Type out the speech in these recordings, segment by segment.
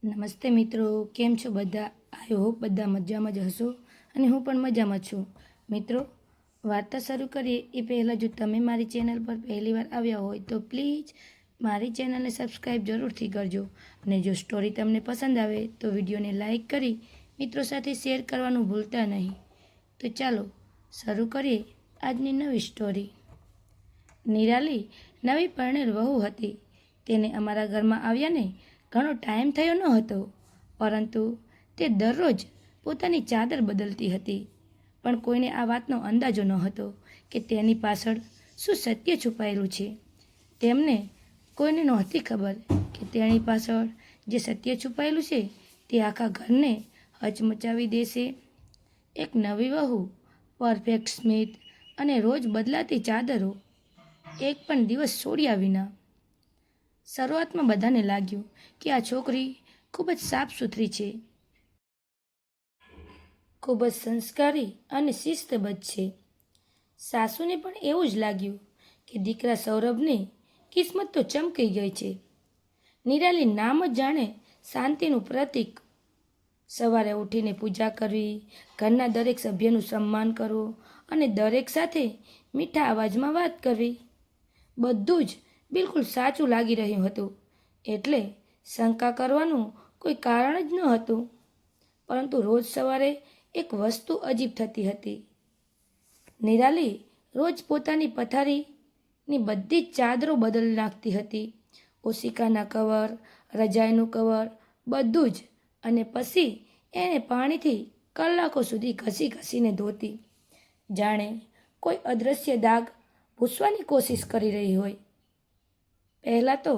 નમસ્તે મિત્રો, કેમ છો બધા? આઈ હોપ બધા મજામાં જ હશો અને હું પણ મજામાં છું. મિત્રો, વાર્તા શરૂ કરીએ એ પહેલાં જો તમે મારી ચેનલ પર પહેલીવાર આવ્યા હોય તો પ્લીઝ મારી ચેનલને સબસ્ક્રાઈબ જરૂરથી કરજો અને જો સ્ટોરી તમને પસંદ આવે તો વિડીયોને લાઈક કરી મિત્રો સાથે શેર કરવાનું ભૂલતા નહીં. તો ચાલો શરૂ કરીએ આજની નવી સ્ટોરી. નિરાલી નવી પરણેલ વહુ હતી. તેને અમારા ઘરમાં આવ્યાને ઘણો ટાઈમ થયો ન હતો, પરંતુ તે દરરોજ પોતાની ચાદર બદલતી હતી. પણ કોઈને આ વાતનો અંદાજો ન હતો કે તેની પાછળ શું સત્ય છુપાયેલું છે. તેમને કોઈને નહોતી ખબર કે તેની પાછળ જે સત્ય છુપાયેલું છે તે આખા ઘરને હચમચાવી દેશે. એક નવી વહુ, પરફેક્ટ સ્મિત અને રોજ બદલાતી ચાદરો, એક પણ દિવસ છોડ્યા વિના. શરૂઆતમાં બધાને લાગ્યું કે આ છોકરી ખૂબ જ સાફ સુથરી છે, ખૂબ જ સંસ્કારી અને શિસ્તબદ્ધ છે. સાસુને પણ એવું જ લાગ્યું કે દીકરા સૌરભની કિસ્મત તો ચમકી ગઈ છે. નિરાલી નામ જ જાણે શાંતિનું પ્રતીક. સવારે ઉઠીને પૂજા કરવી, ઘરના દરેક સભ્યનું સન્માન કરવું અને દરેક સાથે મીઠા અવાજમાં વાત કરવી, બધું જ બિલકુલ સાચું લાગી રહ્યું હતું. એટલે શંકા કરવાનું કોઈ કારણ જ ન હતું. પરંતુ રોજ સવારે એક વસ્તુ અજીબ થતી હતી. નિરાલી રોજ પોતાની પથારીની બધી જ ચાદરો બદલી નાખતી હતી. ઓશિકાના કવર, રજાઈનું કવર, બધું જ. અને પછી એને પાણીથી કલાકો સુધી ઘસીને ધોતી, જાણે કોઈ અદૃશ્ય દાગ ભૂસવાની કોશિશ કરી રહી હોય. પહેલાં તો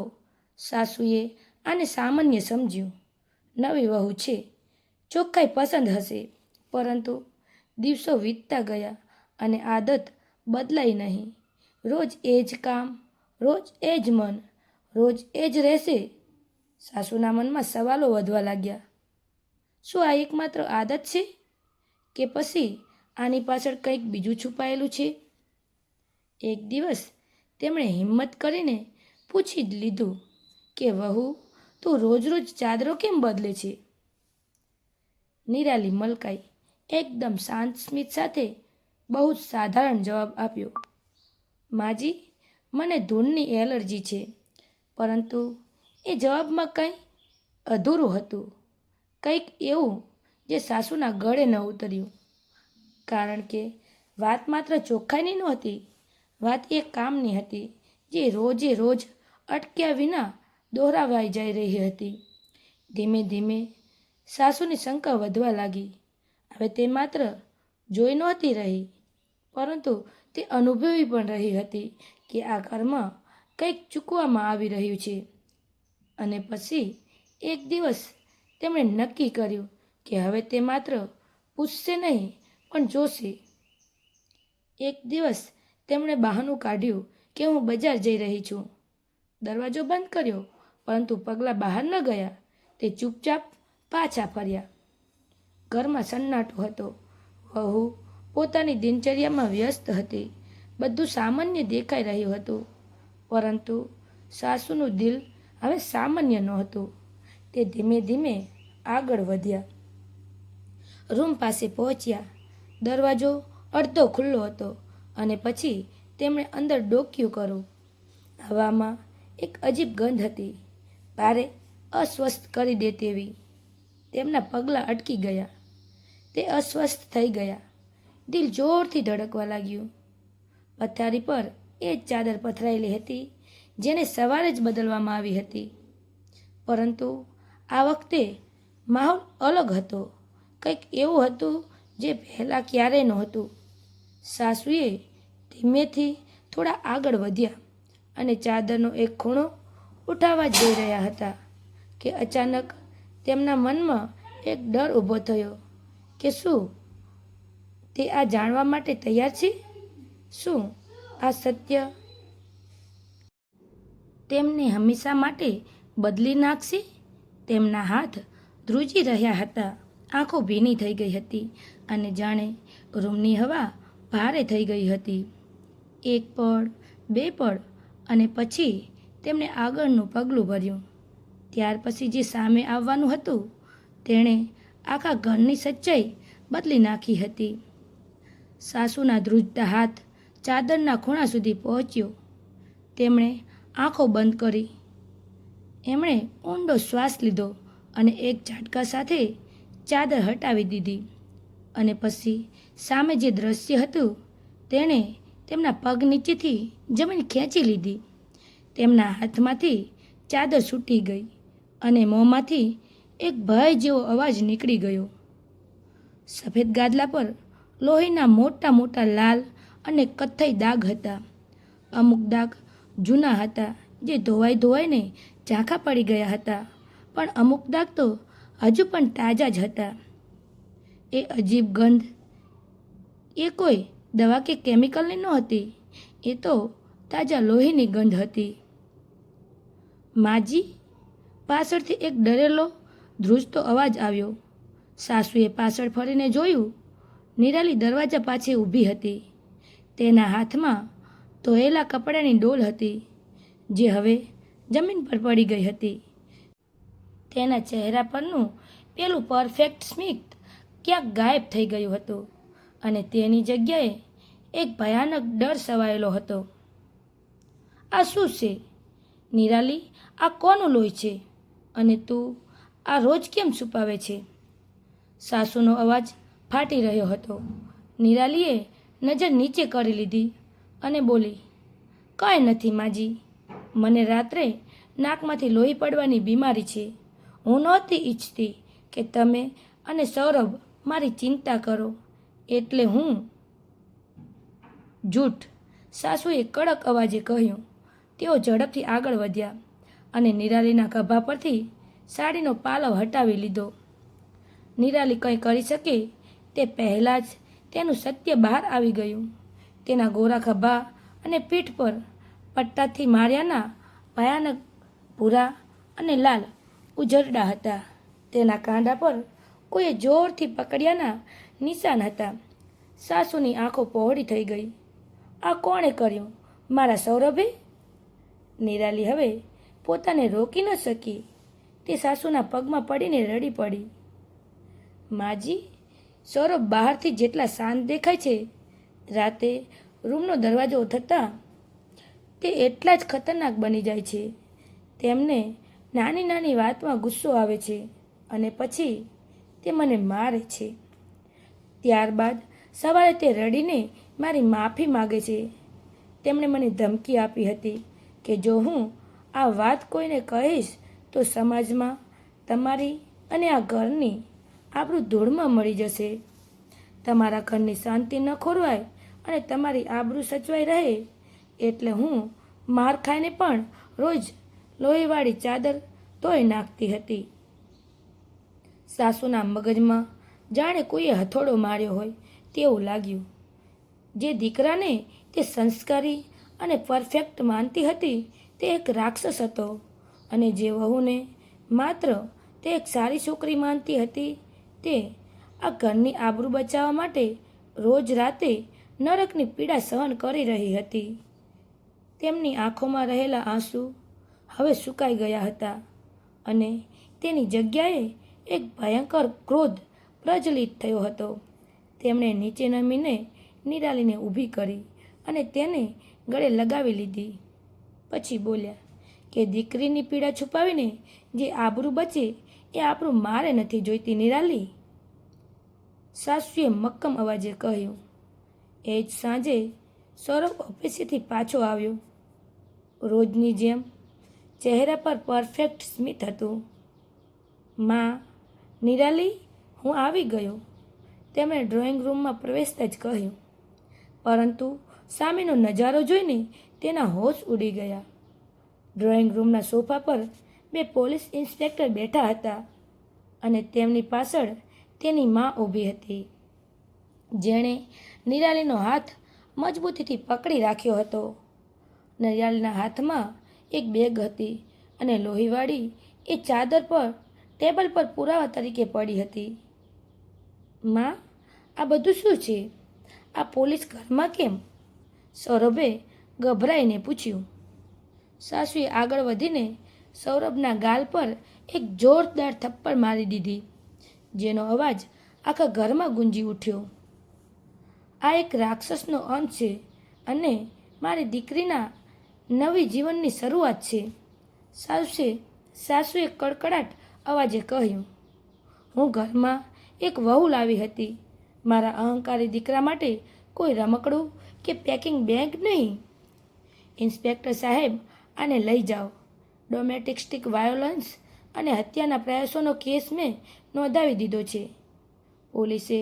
સાસુએ આને સામાન્ય સમજ્યું. નવી વહુ છે, ચોખ્ખાઈ પસંદ હશે. પરંતુ દિવસો વીતતા ગયા અને આદત બદલાઈ નહીં. રોજ એ જ કામ, રોજ એ જ મન, રોજ એ જ રહેશે. સાસુના મનમાં સવાલો વધવા લાગ્યા. શું આ એકમાત્ર આદત છે કે પછી આની પાછળ કંઈક બીજું છુપાયેલું છે? એક દિવસ તેમણે હિંમત કરીને પૂછી જ લીધું કે વહુ, તું રોજ રોજ ચાદરો કેમ બદલે છે? નિરાલી મલકાઈ એકદમ શાંત સ્મિત સાથે બહુ જ સાધારણ જવાબ આપ્યો. માજી, મને ધૂળની એલર્જી છે. પરંતુ એ જવાબમાં કંઈ અધૂરું હતું, કંઈક એવું જે સાસુના ગળે ન ઉતર્યું. કારણ કે વાત માત્ર ચોખ્ખાઈની નહોતી, વાત એ કામની હતી જે રોજે રોજ અટક્યા વિના દોહરાવાઈ જઈ રહી હતી. ધીમે ધીમે સાસુની શંકા વધવા લાગી. હવે તે માત્ર જોઈ નહોતી રહી, પરંતુ તે અનુભવી પણ રહી હતી કે આ ઘરમાં કંઈક ચૂકવામાં આવી રહ્યું છે. અને પછી એક દિવસ તેમણે નક્કી કર્યું કે હવે તે માત્ર પૂછશે નહીં પણ જોશે. એક દિવસ તેમણે બહાનું કાઢ્યું કે હું બજાર જઈ રહી છું. દરવાજો બંધ કર્યો, પરંતુ પગલાં બહાર ન ગયા. તે ચૂપચાપ પાછા ફર્યા. ઘરમાં સન્નાટો હતો. વહુ પોતાની દિનચર્યામાં વ્યસ્ત હતી. બધું સામાન્ય દેખાઈ રહ્યું હતું. પરંતુ સાસુનું દિલ હવે સામાન્ય નહોતું. તે ધીમે ધીમે આગળ વધ્યા. રૂમ પાસે પહોંચ્યા. દરવાજો અડધો ખુલ્લો હતો અને પછી તેમણે અંદર ડોકિયું કર્યું. હવામાં એક અજીબ ગંધ હતી, ભારે, અસ્વસ્થ કરી દે તેવી. તેમના પગલાં અટકી ગયા. તે અસ્વસ્થ થઈ ગયા. દિલ જોરથી ધડકવા લાગ્યું. પથારી પર એ જ ચાદર પથરાયેલી હતી જેને સવારે જ બદલવામાં આવી હતી. પરંતુ આ વખતે માહોલ અલગ હતો. કંઈક એવું હતું જે પહેલાં ક્યારેય નહોતું. સાસુએ ધીમેથી થોડા આગળ વધ્યા અને ચાદરનો એક ખૂણો ઉઠાવવા જઈ રહ્યા હતા કે અચાનક તેમના મનમાં એક ડર ઊભો થયો કે શું તે આ જાણવા માટે તૈયાર છે? શું આ સત્ય તેમને હંમેશા માટે બદલી નાખશે? તેમના હાથ ધ્રુજી રહ્યા હતા. આંખો ભીની થઈ ગઈ હતી અને જાણે રૂમની હવા ભારે થઈ ગઈ હતી. એક પળ, બે પળ અને પછી તેમણે આગળનું પગલું ભર્યું. ત્યાર પછી જે સામે આવવાનું હતું તેણે આખા ઘરની સચ્ચાઈ બદલી નાખી હતી. સાસુના ધ્રુજતા હાથ ચાદરના ખૂણા સુધી પહોંચ્યો. તેમણે આંખો બંધ કરી. એમણે ઊંડો શ્વાસ લીધો અને એક ઝાટકા સાથે ચાદર હટાવી દીધી. અને પછી સામે જે દ્રશ્ય હતું તેણે તેમના પગ નીચેથી જમીન ખેંચી લીધી. તેમના હાથમાંથી ચાદર છૂટી ગઈ અને મોંમાંથી એક ભય જેવો અવાજ નીકળી ગયો. સફેદ ગાદલા પર લોહીના મોટા મોટા લાલ અને કથ્થઈ દાગ હતા. અમુક દાગ જૂના હતા જે ધોવાઈ ધોવાઈને ઝાંખા પડી ગયા હતા, પણ અમુક દાગ તો હજુ પણ તાજા જ હતા. એ અજીબ ગંધ એ કોઈ દવા કે કેમિકલની નહોતી, એ તો તાજા લોહીની ગંધ હતી. માજી, પાછળથી એક ડરેલો ધ્રુજતો અવાજ આવ્યો. સાસુએ પાછળ ફરીને જોયું. નિરાલી દરવાજા પાછળ ઊભી હતી. તેના હાથમાં ધોયેલા કપડાની ડોલ હતી જે હવે જમીન પર પડી ગઈ હતી. તેના ચહેરા પરનું પેલું પરફેક્ટ સ્મિત ક્યાંક ગાયબ થઈ ગયું હતું અને તેની જગ્યાએ એક ભયાનક ડર છવાયેલો હતો. આ શું છે નિરાલી? આ કોનું લોહી છે? અને તું આ રોજ કેમ છુપાવે છે? સાસુનો અવાજ ફાટી રહ્યો હતો. નિરાલીએ નજર નીચે કરી લીધી અને બોલી, કાંઈ નથી માજી, મને રાત્રે નાકમાંથી લોહી પડવાની બીમારી છે. હું નહોતી ઈચ્છતી કે તમે અને સૌરભ મારી ચિંતા કરો, એટલે હું. જૂઠ, સાસુએ કડક અવાજે કહ્યું. તેઓ ઝડપથી આગળ વધ્યા અને નિરાલીના ખભા પરથી સાડીનો પાલવ હટાવી લીધો. નિરાલી કંઈ કરી શકે તે પહેલાં જ તેનું સત્ય બહાર આવી ગયું. તેના ગોરા ખભા અને પીઠ પર પટ્ટાથી માર્યાના ભયાનક ભૂરા અને લાલ ઉજરડા હતા. તેના કાંડા પર કોઈએ જોરથી પકડ્યાના નિશાન હતા. સાસુની આંખો પહોળી થઈ ગઈ. આ કોણે કર્યું? મારા સૌરભે? નિરાલી હવે પોતાને રોકી ન શકી. તે સાસુના પગમાં પડીને રડી પડી. માજી, સૌરભ બહારથી જેટલા શાંત દેખાય છે, રાતે રૂમનો દરવાજો થતાં તે એટલા જ ખતરનાક બની જાય છે. તેમને નાની નાની વાતમાં ગુસ્સો આવે છે અને પછી તે મને મારે છે. ત્યારબાદ સવારે તે રડીને મારી માફી માગે છે. તેમણે મને ધમકી આપી હતી કે જો હું આ વાત કોઈને કહીશ તો સમાજમાં તમારી અને આ ઘરની આબરૂ ધૂળમાં મળી જશે. તમારા ઘરની શાંતિ ન ખોરવાય અને તમારી આબરૂ સચવાઈ રહે એટલે હું માર ખાઈને પણ રોજ લોહીવાળી ચાદર ધોઈ નાખતી હતી. સાસુના મગજમાં જાણે કોઈએ હથોડો માર્યો હોય તેવું લાગ્યું. જે દીકરાને તે સંસ્કારી અને પરફેક્ટ માનતી હતી તે એક રાક્ષસ હતો, અને જે વહુને માત્ર તે એક સારી છોકરી માનતી હતી તે આ ઘરની આબરૂ બચાવવા માટે રોજ રાતે નરકની પીડા સહન કરી રહી હતી. તેમની આંખોમાં રહેલા આંસુ હવે સુકાઈ ગયા હતા અને તેની જગ્યાએ એક ભયંકર ક્રોધ પ્રજ્વલિત થયો હતો. તેમણે નીચે નમીને નિરાલીને ઊભી કરી અને તેને ગળે લગાવી લીધી. પછી બોલ્યા કે દીકરીની પીડા છુપાવીને જે આબરૂ બચે એ આપણું મારે નથી જોઈતી નિરાલી. સાસુએ મક્કમ અવાજે કહ્યું. એ જ સાંજે સૌરભ ઓફિસેથી પાછો આવ્યો. રોજની જેમ ચહેરા પર પરફેક્ટ સ્મિત હતું. માં, નિરાલી, હું આવી ગયો, તેમણે ડ્રોઈંગ રૂમમાં પ્રવેશતા જ કહ્યું. પરંતુ સામેનો નજારો જોઈને તેના હોશ ઉડી ગયા. ડ્રોઈંગ રૂમના સોફા પર બે પોલીસ ઇન્સ્પેક્ટર બેઠા હતા અને તેમની પાછળ તેની મા ઊભી હતી, જેણે નિરાલીનો હાથ મજબૂતીથી પકડી રાખ્યો હતો. નિરાલીના હાથમાં એક બેગ હતી અને લોહીવાળી એ ચાદર પર ટેબલ પર પુરાવા તરીકે પડી હતી. માં, આ બધું શું છે? આ પોલીસ ઘરમાં કેમ? સૌરભે ગભરાઈને પૂછ્યું. સાસુએ આગળ વધીને સૌરભના ગાલ પર એક જોરદાર થપ્પડ મારી દીધી, જેનો અવાજ આખા ઘરમાં ગુંજી ઉઠ્યો. આ એક રાક્ષસનો અંત છે અને મારી દીકરીના નવી જીવનની શરૂઆત છે, સાસુએ કડકડાટ અવાજે કહ્યું. હું ઘરમાં એક વહુ લાવી હતી, મારા અહંકારી દીકરા માટે કોઈ રમકડું કે પેકિંગ બેગ નહીં. ઇન્સ્પેક્ટર સાહેબ, આને લઈ જાઓ. ડોમેસ્ટિક વાયોલન્સ અને હત્યાના પ્રયાસોનો કેસ મેં નોંધાવી દીધો છે. પોલીસે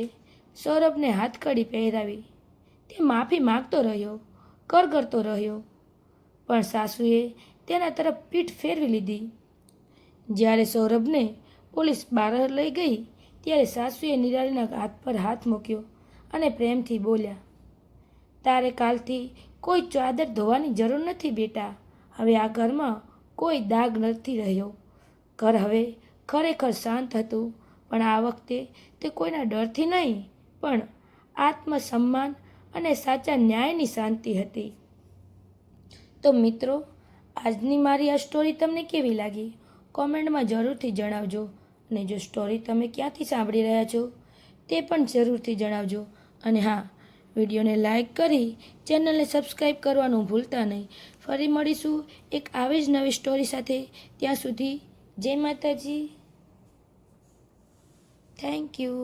સૌરભને હાથકડી પહેરાવી. તે માફી માગતો રહ્યો, કરગરતો રહ્યો, પણ સાસુએ તેના તરફ પીઠ ફેરવી લીધી. જ્યારે સૌરભને પોલીસ બહાર લઈ ગઈ ત્યારે સાસુએ નિરાલીના હાથ પર હાથ મૂક્યો અને પ્રેમથી બોલ્યા, તારે કાલથી કોઈ ચાદર ધોવાની જરૂર નથી બેટા. હવે આ ઘરમાં કોઈ દાગ નથી રહ્યો. ઘર હવે ખરેખર શાંત હતું, પણ આ વખતે તે કોઈના ડરથી નહીં, પણ આત્મસન્માન અને સાચા ન્યાયની શાંતિ હતી. તો મિત્રો, આજની મારી આ સ્ટોરી તમને કેવી લાગી? કોમેન્ટમાં જરૂરથી જણાવજો. અને જો સ્ટોરી તમે ક્યાંથી સાંભળી રહ્યા છો તે પણ જરૂરથી જણાવજો. અને હા, વિડીયોને લાઈક કરી ચેનલને સબસ્ક્રાઈબ કરવાનું ભૂલતા નહીં. ફરી મળીશું એક આવી જ નવી સ્ટોરી સાથે. ત્યાં સુધી જય માતાજી. Thank you.